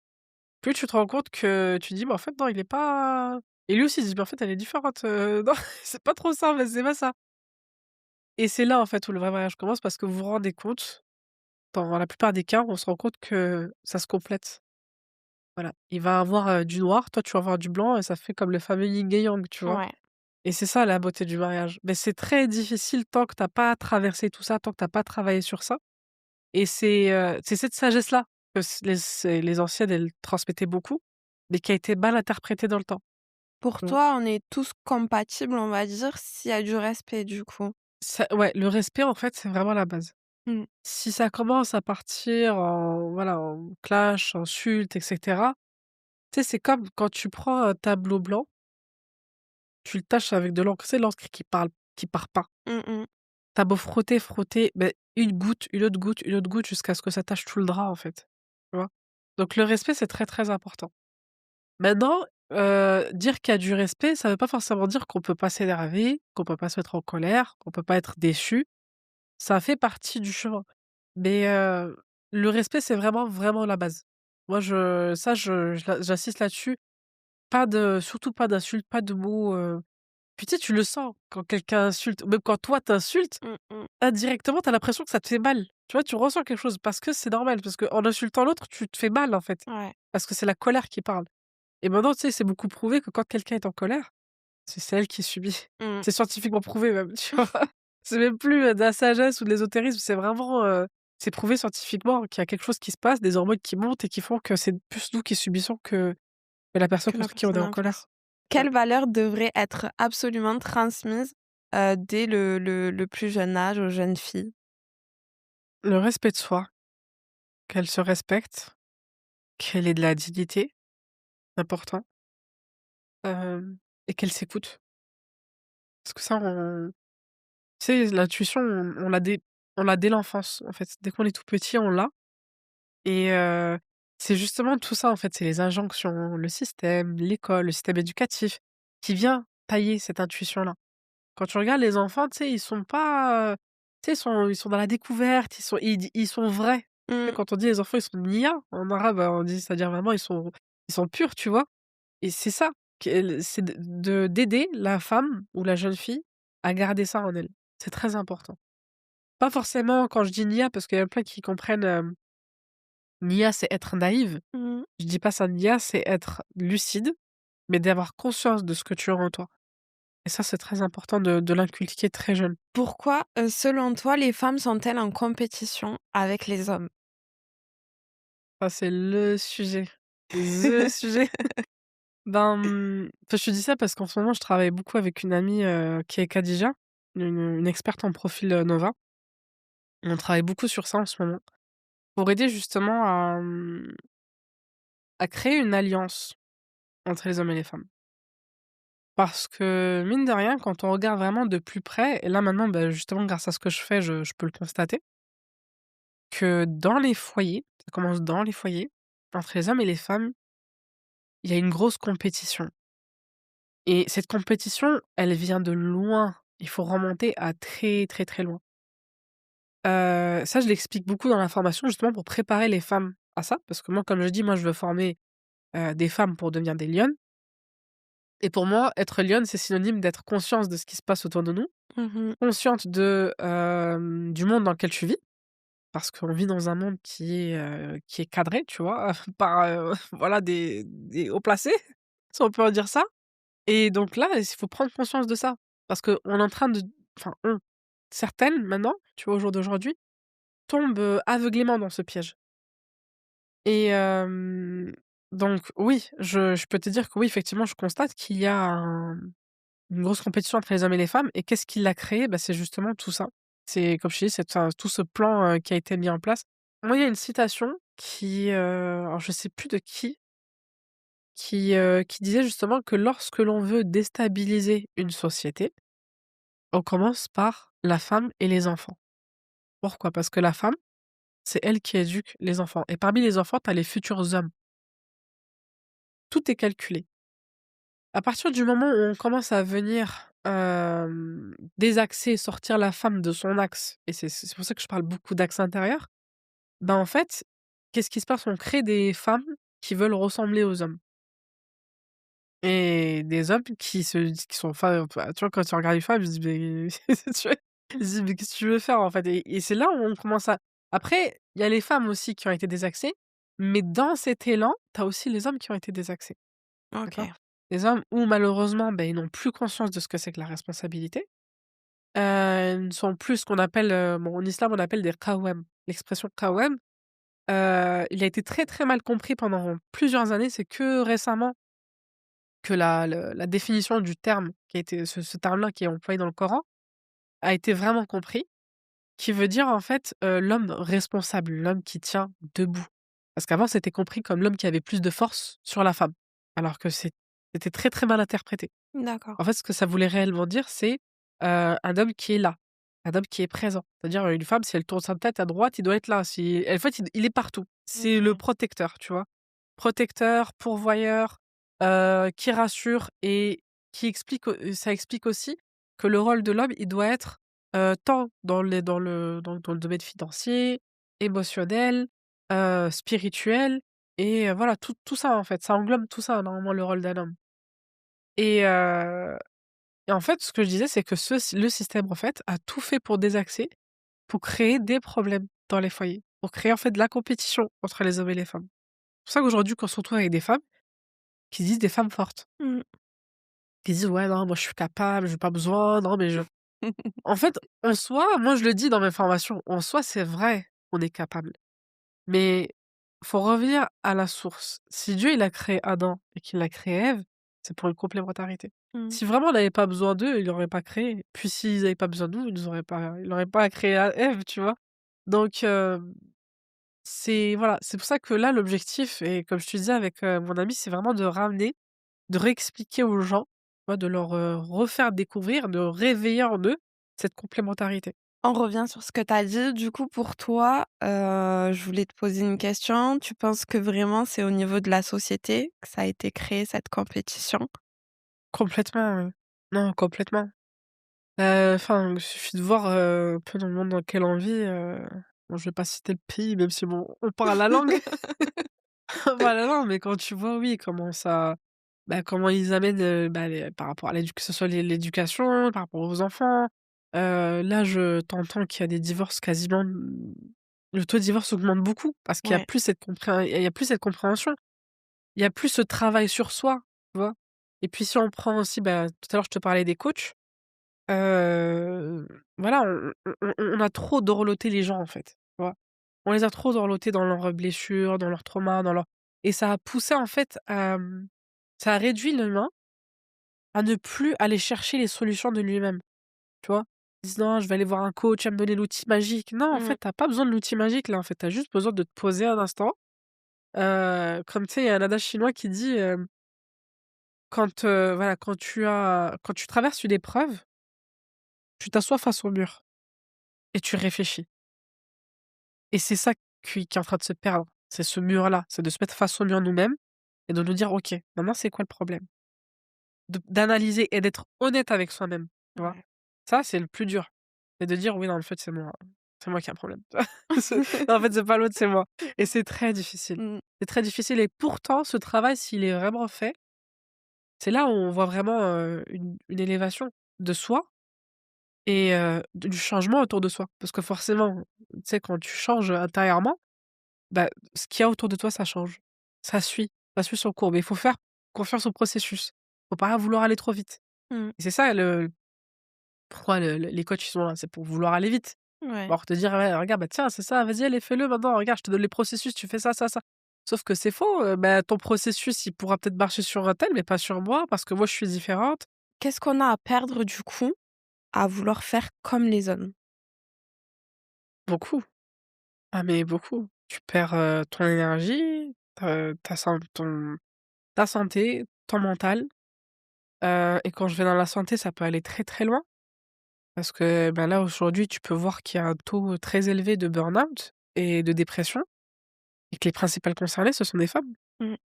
plus tu te rends compte que tu dis: «Mais en fait, non, il est pas» et lui aussi, il se dit: «Mais en fait, elle est différente, non, c'est pas trop ça, mais c'est pas ça» et c'est là, en fait, où le vrai mariage commence parce que vous vous rendez compte, dans la plupart des cas, on se rend compte que ça se complète. Voilà, il va avoir, du noir, toi tu vas avoir du blanc et ça fait comme le fameux yin et yang, tu vois? Ouais. Et c'est ça la beauté du mariage. Mais c'est très difficile tant que tu as pas traversé tout ça, tant que tu as pas travaillé sur ça et c'est cette sagesse-là que les anciennes, elles transmettaient beaucoup, mais qui a été mal interprétée dans le temps, Pour tu vois? toi, on est tous compatibles, on va dire, s'il y a du respect, du coup? Ça ouais, le respect en fait, c'est vraiment la base. Mmh. Si ça commence à partir en voilà, en clash, insultes et cetera, tu sais, c'est comme quand tu prends un tableau blanc, tu le taches avec de l'encre, c'est l'encre qui part pas. Mmh mh. Tu beau frotter, frotter, beh, une goutte, une autre goutte, une autre goutte jusqu'à ce que ça tache tout le drap, en fait, tu vois? Donc le respect, c'est très, très important. Maintenant, dire qu'il y a du respect, ça veut pas forcément dire qu'on peut pas s'énerver, qu'on peut pas se mettre en colère, qu'on peut pas être déçu. Ça fait partie du chemin. Mais, le respect, c'est vraiment, vraiment la base. Moi, j'insiste là-dessus. Pas de surtout pas d'insultes, pas de mots, puis tu sais, tu le sens quand quelqu'un insulte, même quand toi t'insultes, Mmh mh. indirectement, tu as l'impression que ça te fait mal. Tu vois, tu ressens quelque chose parce que c'est normal, parce qu'en insultant l'autre, tu te fais mal, en fait, Ouais. parce que c'est la colère qui parle et maintenant, tu sais, c'est beaucoup prouvé que quand quelqu'un est en colère, c'est elle qui subit. Mmh. C'est scientifiquement prouvé même, tu vois? C'est même plus, de la sagesse ou de l'ésotérisme, c'est vraiment, c'est prouvé scientifiquement qu'il y a quelque chose qui se passe, des hormones qui montent et qui font que c'est plus nous qui subissons que la personne Que la contre qui on est personne en en face. colère. Ouais. Quelles valeurs devraient être absolument transmises, dès le plus jeune âge aux jeunes filles? Le respect de soi, qu'elle se respecte, qu'elle ait de la dignité, important, et qu'elle s'écoute. Parce que ça, tu sais, l'intuition, on l'a dès l'enfance, en fait. Dès qu'on est tout petit, on l'a et c'est justement tout ça, en fait, c'est les injonctions, le système, l'école, le système éducatif qui vient tailler cette intuition-là. Quand tu regardes les enfants, tu sais, ils sont pas, tu sais, ils sont dans la découverte, ils sont vrais. Tu sais, Mmh. quand on dit les enfants, ils sont nia en arabe, on dit c'est-à-dire vraiment ils sont purs, tu vois? Et c'est ça, c'est d'aider la femme ou la jeune fille à garder ça en elle. C'est très important. Pas forcément quand je dis nia, parce qu'il y a plein qui comprennent, nia, c'est être naïve. Mmh. Je dis pas ça, nia, c'est être lucide, mais d'avoir conscience de ce que tu as en toi. Et ça, c'est très important de l'inculquer très jeune. Pourquoi, selon toi, les femmes sont-elles en compétition avec les hommes? Ça, c'est le sujet. The sujet. Ben, enfin, je te dis ça parce qu'en ce moment, je travaille beaucoup avec une amie, qui est Khadija, une experte en profil, Nova. On travaille beaucoup sur ça en ce moment, pour aider justement à créer une alliance entre les hommes et les femmes. Parce que mine de rien, quand on regarde vraiment de plus près et là maintenant, bah, justement grâce à ce que je fais, je peux le constater, que dans les foyers, ça commence dans les foyers, entre les hommes et les femmes, il y a une grosse compétition et cette compétition, elle vient de loin. Il faut remonter à très, très, très loin. Ça, je l'explique beaucoup dans la formation justement pour préparer les femmes à ça, parce que moi, comme je dis, moi, je veux former, des femmes pour devenir des lionnes et pour moi, être lionne, c'est synonyme d'être consciente de ce qui se passe autour de nous, Mmh. consciente du monde dans lequel tu vis, parce qu'on vit dans un monde qui est cadré, tu vois? Par, voilà des hauts placés, si on peut en dire ça et donc là, il faut prendre conscience de ça, parce qu'on est en train de enfin certaines maintenant, tu vois, au jour d'aujourd'hui, tombent, aveuglément dans ce piège. Et donc oui, je peux te dire que oui, effectivement, je constate qu'il y a une grosse compétition entre les hommes et les femmes et qu'est-ce qui l'a créé? Bah, c'est justement tout ça. C'est comme je t'ai dit, c'est enfin, tout ce plan, qui a été mis en place. Moi, il y a une citation alors je sais plus de qui disait justement que lorsque l'on veut déstabiliser une société, on commence par la femme et les enfants. Pourquoi? Parce que la femme, c'est elle qui éduque les enfants et parmi les enfants, tu as les futurs hommes. Tout est calculé. À partir du moment où on commence à venir, désaxer, sortir la femme de son axe et c'est pour ça que je parle beaucoup d'axe intérieur, ben, en fait, qu'est-ce qui se passe? On crée des femmes qui veulent ressembler aux hommes et des hommes qui sont enfin, tu vois, quand tu regardes une femme, ils se disent: «Mais» tu vois? Ils se disent: «Mais qu'est-ce que tu veux faire, en fait?» et c'est là où on commence à après, il y a les femmes aussi qui ont été désaxées, mais dans cet élan, tu as aussi les hommes qui ont été désaxés. D'accord? OK. Les hommes où malheureusement, ben, ils n'ont plus conscience de ce que c'est que la responsabilité, ne sont plus ce qu'on appelle, bon en islam on appelle des qawwam. L'expression qawwam, il a été très, très mal compris pendant plusieurs années. C'est que récemment que la définition du terme qui a été ce terme-là qui est employé dans le Coran, a été vraiment compris, qui veut dire en fait, l'homme responsable, l'homme qui tient debout. Parce qu'avant c'était compris comme l'homme qui avait plus de force sur la femme, alors que c'était très, très mal interprété. D'accord. En fait, ce que ça voulait réellement dire, c'est, un homme qui est là, un homme qui est présent. C'est-à-dire, une femme, si elle tourne sa tête à droite, il doit être là. Si en fait, il est partout. C'est le OK. protecteur, tu vois? Protecteur, pourvoyeur, qui rassure et qui explique au ça explique aussi que le rôle de l'homme, il doit être, tant dans le domaine financier, émotionnel, spirituel et voilà, tout ça, en fait. Ça englobe tout ça, normalement, le rôle d'un homme et et en fait, ce que je disais, c'est que le système, en fait, a tout fait pour désaxer, pour créer des problèmes dans les foyers, pour créer, en fait, de la compétition entre les hommes et les femmes. C'est pour ça qu'aujourd'hui, quand on se retrouve avec des femmes qui se disent des femmes fortes, Mmh. qui se disent: «Ouais, non, moi, je suis capable, j'ai pas besoin, non, mais je» en fait, en soi, moi, je le dis dans mes formations, en soi, c'est vrai, on est capable. Mais faut revenir à la source. Si Dieu, il a créé Adam et qu'il a créé Ève, c'est pour une complémentarité. Mmh. Si vraiment on n'avait pas besoin d'eux, il l'aurait pas créé. Puis s'ils avaient pas besoin de nous, il aurait pas créé Ève, tu vois? Donc c'est voilà, c'est pour ça que là, l'objectif et comme je te disais avec, mon ami, c'est vraiment de ramener, de réexpliquer aux gens, tu vois? De leur, refaire découvrir, de réveiller en eux cette complémentarité. On revient sur ce que tu as dit. Du coup, pour toi, je voulais te poser une question. Tu penses que vraiment c'est au niveau de la société que ça a été créé, cette compétition? Complètement, oui. Non, complètement. Enfin, il suffit de voir, un peu dans le monde dans lequel on vit, bon, je vais pas citer le pays, même si bon, on parle la langue. On parle la langue, mais quand tu vois, oui, comment ça bah, comment ils amènent, bah, les par rapport à que ce soit l'éducation, par rapport aux enfants. Là, je t'entends qu'il y a des divorces quasiment, le taux de divorce augmente beaucoup parce qu'il y a Ouais, plus il y a plus cette compréhension. Il y a plus ce travail sur soi, tu vois? Et puis si on prend aussi, bah, tout à l'heure, je te parlais des coachs. Heu, voilà, on a trop dorloté les gens, en fait, tu vois? On les a trop dorlotés dans leurs blessures, dans leurs traumas, dans leur et ça a poussé, en fait, ça a réduit l'humain à ne plus aller chercher les solutions de lui-même, tu vois? Ils disent: «Non, je vais aller voir un coach, il va me donner l'outil magique». Non, en mmh, fait, tu as pas besoin de l'outil magique, là, en fait, tu as juste besoin de te poser un instant. Comme tu sais, il y a un adage chinois qui dit, quand, voilà, quand tu traverses une épreuve, tu t'assois face au mur et tu réfléchis. Et c'est ça qui est en train de se perdre. C'est ce mur-là, c'est de se mettre face au mur nous-mêmes et de nous dire: «OK, maintenant c'est quoi le problème?» D'analyser et d'être honnête avec soi-même, tu vois? ouais. Ça, c'est le plus dur. Et de dire: «Oui, non, en fait, c'est moi qui ai un problème». C'est non, en fait, c'est pas l'autre, c'est moi et c'est très difficile. Mmh. C'est très difficile et pourtant ce travail, s'il est vraiment fait, c'est là où on voit vraiment, une élévation de soi et du changement autour de soi. Parce que forcément, tu sais, quand tu changes, intérieurement, bah, ce qu'il y a autour de toi, ça change. Ça suit son cours, mais il faut faire confiance au processus. Faut pas vouloir aller trop vite Mmh. et c'est ça pourquoi les coachs, ils sont là, c'est pour vouloir aller vite. Ouais. Pour te dire: «Ouais, regarde, bah, tiens, c'est ça, vas-y, allez, fais-le maintenant, regarde, je te donne les processus, tu fais ça, ça, ça». Sauf que c'est faux, bah, ton processus, il pourra peut-être marcher sur un tel, mais pas sur moi parce que moi, je suis différente. Qu'est-ce qu'on a à perdre du coup, à vouloir faire comme les hommes? Beaucoup, ah mais beaucoup. Tu perds, ton énergie, ta santé, ton mental. Et quand je vais dans la santé, ça peut aller très, très loin parce que, ben, là, aujourd'hui, tu peux voir qu'il y a un taux très élevé de burn-out et de dépression et que les principales concernées, ce sont des femmes. Mmh.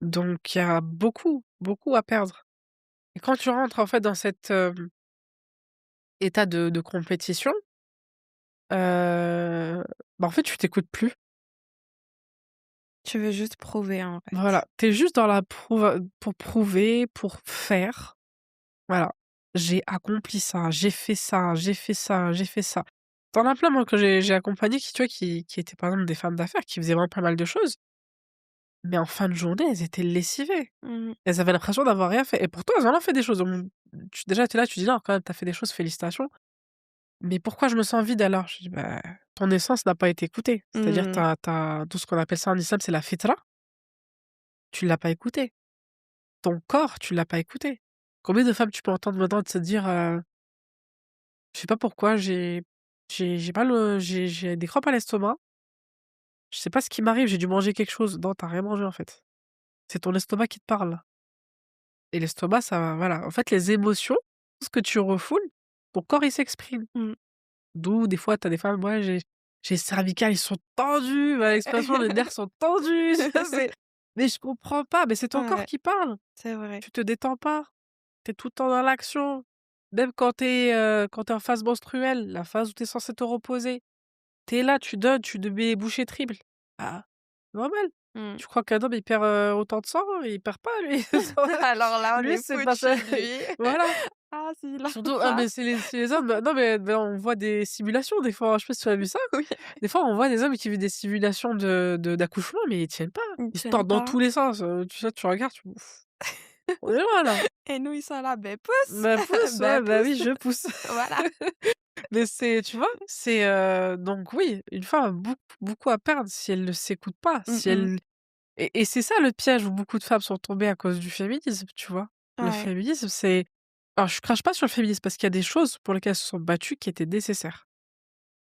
Donc il y a beaucoup, beaucoup à perdre et quand tu rentres, en fait, dans cet, état de compétition, bah, en fait, tu t'écoutes plus. Tu veux juste prouver, en fait. Voilà, tu es juste dans la pour prouver, pour faire. Voilà. J'ai accompli ça, j'ai fait ça, j'ai fait ça, j'ai fait ça. Tu en as plein, moi, que j'ai accompagné qui, tu vois, qui étaient, par exemple, des femmes d'affaires, qui faisaient vraiment pas mal de choses, mais en fin de journée, elles étaient lessivées. Mmh. Elles avaient l'impression d'avoir rien fait et pourtant elles en ont fait des choses. Donc déjà, tu es là, tu dis: «Non, quand même, tu as fait des choses, félicitations». Mais pourquoi je me sens vide alors? Je dis: «Bah, ton essence n'a pas été écoutée». C'est-à-dire Mmh. tu tout ce qu'on appelle ça en islam, c'est la fitra, tu l'as pas écouté. Ton corps, tu l'as pas écouté. Combien de femmes tu peux entendre maintenant de se dire, «Je sais pas pourquoi j'ai mal, j'ai des crampes à l'estomac, je sais pas ce qui m'arrive, j'ai dû manger quelque chose». Non, tu as rien mangé en fait. C'est ton estomac qui te parle et l'estomac ça voilà, en fait les émotions, tout ce que tu refoules, ton corps il s'exprime. Mmh. D'où des fois tu as des femmes: «Ouais, j'ai les cervicales, ils sont tendus», bah, l'expression «les nerfs sont tendus», tu vois? C'est mais je comprends pas, mais c'est ton corps Ouais, qui parle. c'est vrai. Tu te détends pas. Tu es tout le temps dans l'action. Même quand tu es en phase menstruelle, la phase où tu es censé te reposer, tu es là, tu donnes, tu te mets bouchée triple. Ah, normal. Mmh. Tu crois qu'un homme il perd, autant de sang? Il perd pas lui. Alors là, on Lui, est c'est pas ça. foutu, lui. Voilà. Ah, s'il a Surtout ah ça. mais c'est les hommes non mais on voit des simulations des fois, je sais pas si tu as vu ça? Oui, Des fois, on voit des hommes qui vivent des simulations d'accouchement, mais ils tiennent pas. ils Ils se tiennent tordent dans pas. tous les sens, tu sais, tu regardes, tu ouf, on est loin là. Et nous, ils sont là: «Beh, pousse! Bah pousse, Beh, ouais, bah oui, pousse!» je pousse. Voilà. Mais c'est tu vois? C'est, donc oui, une femme a beaucoup, beaucoup à perdre si elle ne s'écoute pas, Mmh si mh. elle et c'est ça le piège où beaucoup de femmes sont tombées à cause du féminisme, tu vois? Le Ouais. féminisme, c'est alors je crache pas sur le féminisme parce qu'il y a des choses pour lesquelles elles se sont battues qui étaient nécessaires.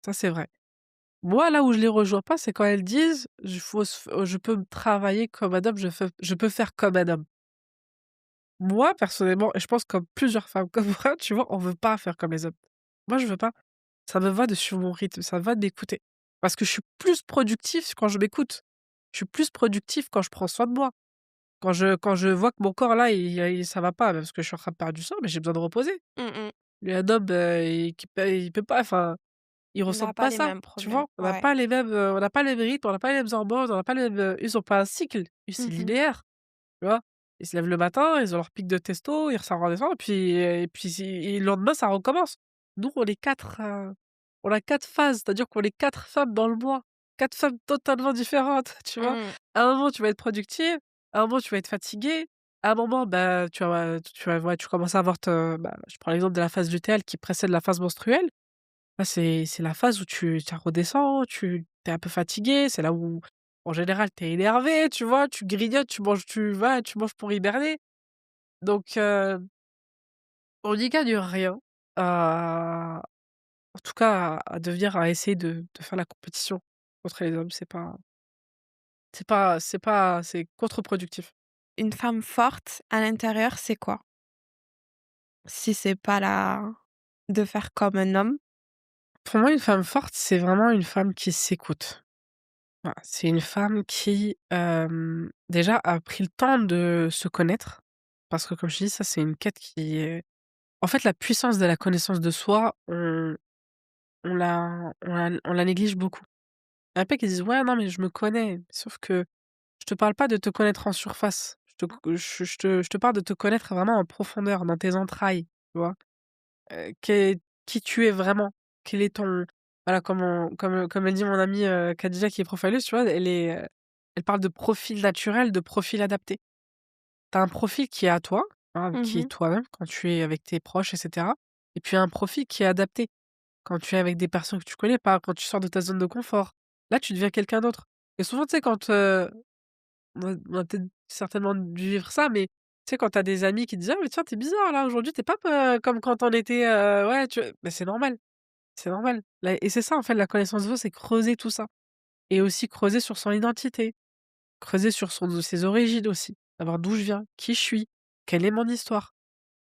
Ça, c'est vrai. Moi, là où je les rejoins pas, c'est quand elles disent: «Je peux me travailler comme un homme, je peux faire comme un homme». Moi, personnellement et je pense comme plusieurs femmes comme moi, tu vois, on veut pas faire comme les hommes. Moi, je veux pas. Ça me va de suivre mon rythme, ça me va de m'écouter. Parce que je suis plus productif quand je m'écoute. Je suis plus productif quand je prends soin de moi. Quand je vois que mon corps là, il ça va pas, parce que je suis en train de perdre du sang, mais j'ai besoin de reposer. Mmh mh. Lui, un homme, il peut pas, enfin, il Il ressent n'a pas pas les ça, mêmes tu problèmes. vois? Ouais. On n'a pas les mêmes rythmes, on n'a pas les mêmes hormones, on n'a pas les mêmes, ils ont pas un cycle. Eux, c'est Mmh mh. linéaire, tu vois? Ils se lèvent le matin, ils ont leur pic de testo, ça redescend et puis si et le lendemain, ça recommence. Nous, on a 4 phases, c'est-à-dire qu'on est 4 femmes dans le mois, 4 femmes totalement différentes, tu vois? Mmh. À un moment, tu vas être productive, à un moment, tu vas être fatiguée, à un moment, bah, ouais, tu commences à avoir bah, je prends l'exemple de la phase lutéale qui précède la phase menstruelle. Bah, c'est la phase où tu redescends, tu es un peu fatigué, c'est là où, en général, tu es énervé, tu vois? Tu grignotes, tu manges pour hiberner. Donc on n'y gagne rien à en tout cas à devenir à essayer de faire la compétition contre les hommes, c'est contre-productif. Une femme forte à l'intérieur, c'est quoi? Si c'est pas la de faire comme un homme? Pour moi, une femme forte, c'est vraiment une femme qui s'écoute. Voilà, c'est une femme qui, déjà a pris le temps de se connaître. Parce que comme je dis, ça, c'est une quête qui est en fait, la puissance de la connaissance de soi, on la néglige beaucoup. Il y en a plein qui disent: «Ouais, non, mais je me connais». Sauf que je te parle pas de te connaître en surface. Je te parle de te connaître vraiment en profondeur, dans tes entrailles, tu vois? Qu'est qui tu es vraiment. Quel est ton voilà, comme elle dit mon amie, Khadija qui est profaleuse, tu vois? Elle parle de profil naturel, de profil adapté. Tu as un profil qui est à toi, hein, Mmh qui est mh. toi-même quand tu es avec tes proches et cetera et puis un profil qui est adapté quand tu es avec des personnes que tu connais pas, quand tu sors de ta zone de confort. Là, tu deviens quelqu'un d'autre et souvent, tu sais, quand, on a peut-être certainement dû vivre ça, mais tu sais, quand tu as des amis qui te disent: «Ah mais tiens, tu es bizarre là, aujourd'hui, tu es pas comme quand on était, ouais, tu» mais c'est normal, c'est normal. Là et c'est ça, en fait, la connaissance de soi, c'est creuser tout ça et aussi creuser sur son identité, creuser sur ses origines aussi, savoir d'où je viens, qui je suis, quelle est mon histoire.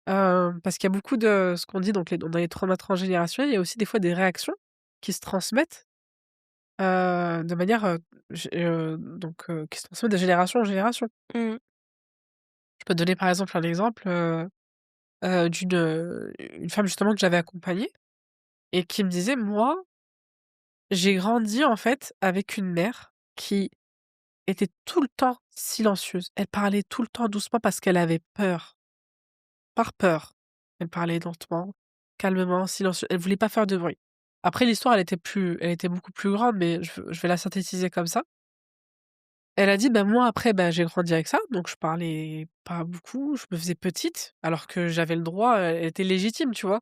Parce qu'il y a beaucoup de ce qu'on dit donc dans les traumas transgénérationnels, il y a aussi des fois des réactions qui se transmettent de manière, qui se transmet de génération en génération. Mmh. Je peux te donner par exemple un exemple, une femme justement que j'avais accompagnée et qui me disait: «Moi, j'ai grandi en fait avec une mère qui était tout le temps silencieuse. Elle parlait tout le temps doucement parce qu'elle avait peur, par peur. Elle parlait lentement, calmement, silencieux. Elle voulait pas faire de bruit. Après l'histoire, elle était beaucoup plus grande, mais je vais la synthétiser comme ça. Elle a dit: «Bah, moi après, bah, j'ai grandi avec ça, donc je parlais pas beaucoup, je me faisais petite, alors que j'avais le droit, elle était légitime, tu vois?»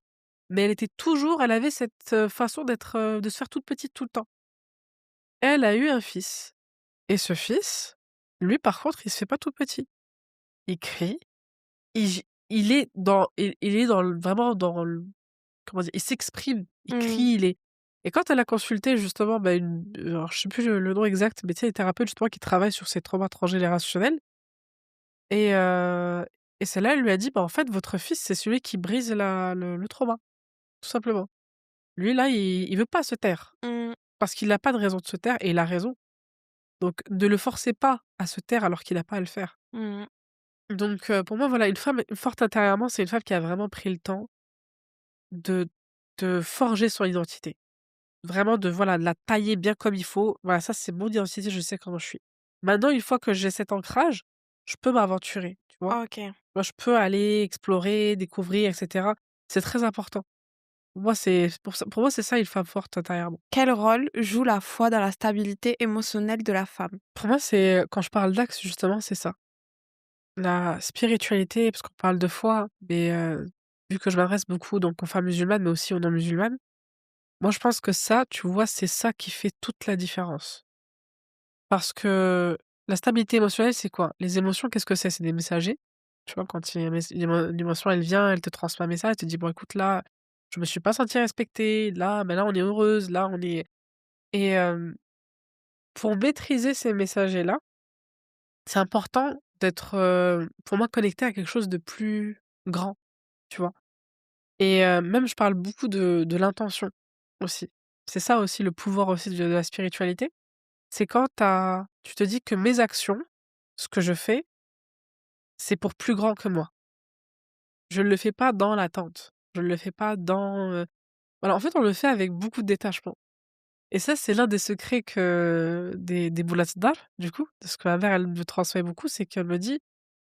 Mais elle avait cette, façon de se faire toute petite tout le temps. Elle a eu un fils et ce fils, lui par contre, il se fait pas tout petit. Il crie, il est dans le vraiment dans le comment dire? Il s'exprime, il Mmh. crie, il est et quand elle a consulté justement, bah, alors je sais plus le nom exact, mais tu sais, les thérapeutes justement qui travaillent sur ces traumas transgénérationnels et heu et celle-là, elle lui a dit: «Bah, en fait, votre fils, c'est celui qui brise le trauma, tout simplement. Lui là, il veut pas se taire, Mmh. parce qu'il a pas de raison de se taire et il a raison. Donc ne le forcez pas à se taire alors qu'il a pas à le faire». Mmh. Donc pour moi, voilà, une femme forte intérieurement, c'est une femme qui a vraiment pris le temps de forger son identité. Vraiment de, voilà, de la tailler bien comme il faut. Voilà, ça c'est mon identité, je sais comment je suis. Maintenant, une fois que j'ai cet ancrage, je peux m'aventurer, tu vois? OK. Moi, je peux aller explorer, découvrir et cetera. C'est très important. Pour moi, c'est ça une femme forte intérieurement. Quel rôle joue la foi dans la stabilité émotionnelle de la femme? Pour moi, c'est quand je parle d'axe justement, c'est ça. La spiritualité, parce qu'on parle de foi, mais vu que je m'adresse beaucoup donc aux femmes musulmanes, mais aussi aux non musulmanes, moi je pense que ça, tu vois, c'est ça qui fait toute la différence. Parce que la stabilité émotionnelle, c'est quoi? Les émotions, qu'est-ce que c'est? C'est des messagers. Tu vois, quand il y a l'émotion, elle vient, elle te transmet un message, elle te dit: «Bon écoute là, je me suis pas sentie respectée, là, là on est heureuse, là on est» et pour maîtriser ces messagers-là, c'est important d'être, pour moi connecté à quelque chose de plus grand, tu vois? Et même je parle beaucoup de l'intention aussi. C'est ça aussi le pouvoir aussi de la spiritualité, c'est quand tu te dis que mes actions, ce que je fais, c'est pour plus grand que moi. Je ne le fais pas dans l'attente. Je ne le fais pas dans, voilà, en fait, on le fait avec beaucoup de détachement et ça, c'est l'un des secrets que des boulettes d'art, du coup, de ce que ma mère, elle me transmet beaucoup, c'est qu'elle me dit: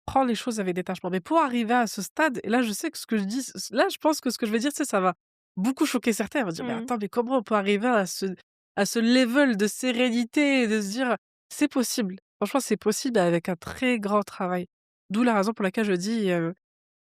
«Prends les choses avec détachement». Mais pour arriver à ce stade et là, je sais que ce que je dis là, je pense que ce que je vais dire, tu sais, ça va beaucoup choquer certains. Ils vont dire: «Mais Mmh. attends, mais comment on peut arriver à ce level de sérénité et de se dire: "C'est possible"?» Franchement, c'est possible avec un très grand travail. D'où la raison pour laquelle je dis,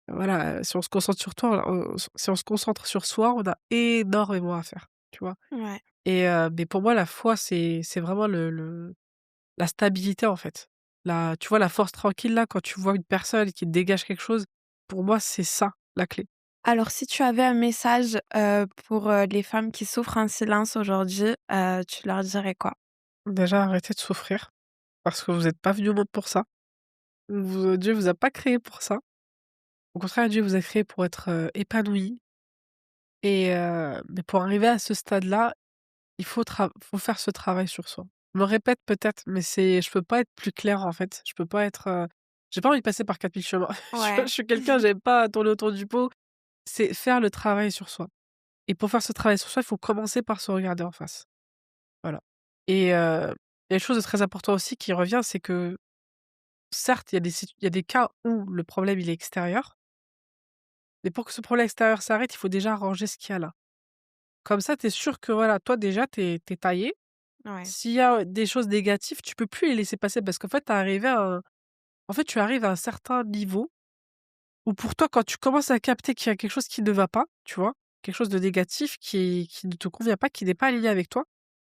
voilà, si on se concentre sur toi, si on se concentre sur soi, on a énormément à faire, tu vois? Ouais. Et mais pour moi, la foi, c'est vraiment la stabilité, en fait. Tu vois, la force tranquille, là, quand tu vois une personne qui dégage quelque chose, pour moi, c'est ça, la clé. Alors si tu avais un message, pour, les femmes qui souffrent en silence aujourd'hui, tu leur dirais quoi? Déjà, arrêtez de souffrir parce que vous êtes pas venu au monde pour ça. Dieu vous a pas créé pour ça. Au contraire, Dieu vous a créé pour être, épanoui et mais pour arriver à ce stade-là, faut faire ce travail sur soi. Je me répète peut-être, mais je peux pas être plus claire, en fait. Je peux pas être, j'ai pas envie de passer par 4000 chemins. Je Ouais. suis quelqu'un, j'aime pas tourner autour du pot. C'est faire le travail sur soi et pour faire ce travail sur soi, il faut commencer par se regarder en face. Voilà et il y a une chose de très important aussi qui revient, c'est que certes, il y a des cas où le problème, il est extérieur, mais pour que ce problème extérieur s'arrête, il faut déjà arranger ce qu'il y a là. Comme ça, tu es sûr que voilà, toi déjà, tu es taillé. Ouais. S'il y a des choses négatives, tu peux plus les laisser passer parce qu'en fait, tu arrives à un certain niveau où pour toi, quand tu commences à capter qu'il y a quelque chose qui ne va pas, tu vois? Quelque chose de négatif qui ne te convient pas, qui n'est pas aligné avec toi,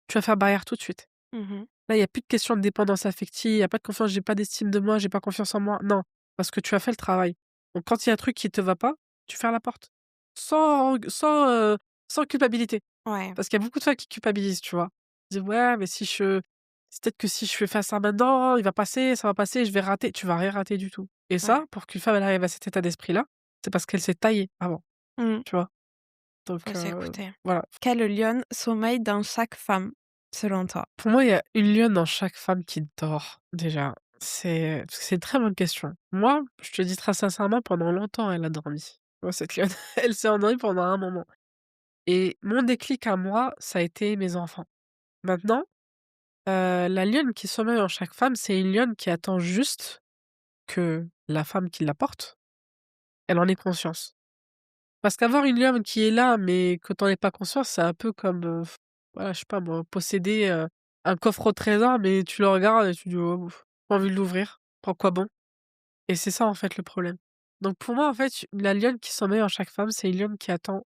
tu vas faire barrière tout de suite. Mmh. Là, il y a plus de question de dépendance affective, il y a pas de confiance, j'ai pas d'estime de moi, j'ai pas confiance en moi. Non, parce que tu as fait le travail. Donc quand il y a un truc qui te va pas, tu fermes la porte. Sans culpabilité. Ouais. Parce qu'il y a beaucoup de femmes qui culpabilisent, tu vois? Ils disent: «Ouais, mais si je c'est peut-être que si je fais faire ça maintenant, il va passer, ça va passer, je vais rater». Tu vas rien rater du tout. Et Ouais. ça, pour qu'une femme elle arrive à cet état d'esprit-là, c'est parce qu'elle s'est taillée avant, Mmh. tu vois? Donc Faut s'écouter. voilà. Quel lion sommeille dans chaque femme? selon toi? Pour moi, il y a une lionne dans chaque femme qui dort, déjà. Parce que c'est une très bonne question. Moi, je te dis très sincèrement, pendant longtemps, elle a dormi. Moi, cette lionne, elle s'est endormie pendant un moment et mon déclic à moi, ça a été mes enfants. Maintenant, la lionne qui sommeille en chaque femme, c'est une lionne qui attend juste que la femme qui la porte, elle en ait conscience. Parce qu'avoir une lionne qui est là, mais que tu en aies pas conscience, c'est un peu comme, voilà, je sais pas moi, posséder, un coffre au trésor, mais tu le regardes et tu dis: «Oh, pas envie de l'ouvrir, pour quoi bon?» Et c'est ça, en fait, le problème. Donc pour moi, en fait, la lionne qui sommeille en chaque femme, c'est une lionne qui attend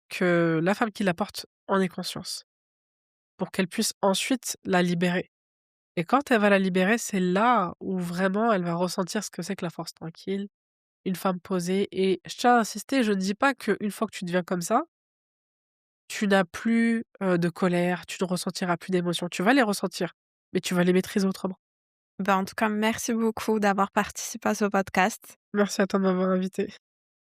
que la femme qui la porte en ait conscience, pour qu'elle puisse ensuite la libérer. Et quand elle va la libérer, c'est là où vraiment elle va ressentir ce que c'est que la force tranquille, une femme posée. Et je tiens à insister, je ne dis pas qu'une fois que tu deviens comme ça, tu n'as plus, de colère, tu ne ressentiras plus d'émotions. Tu vas les ressentir, mais tu vas les maîtriser autrement. En tout cas, merci beaucoup d'avoir participé à ce podcast. Merci à toi de m'avoir invitée.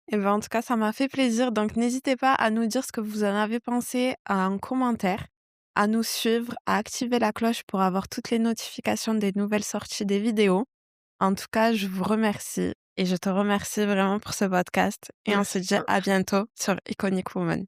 Et en tout cas, ça m'a fait plaisir. Donc, n'hésitez pas à nous dire ce que vous en avez pensé en commentaire, à nous suivre, à activer la cloche pour avoir toutes les notifications des nouvelles sorties des vidéos. En tout cas, je vous remercie et je te remercie vraiment pour ce podcast. Et on se Merci à dit toi. à bientôt sur Iconic Woman.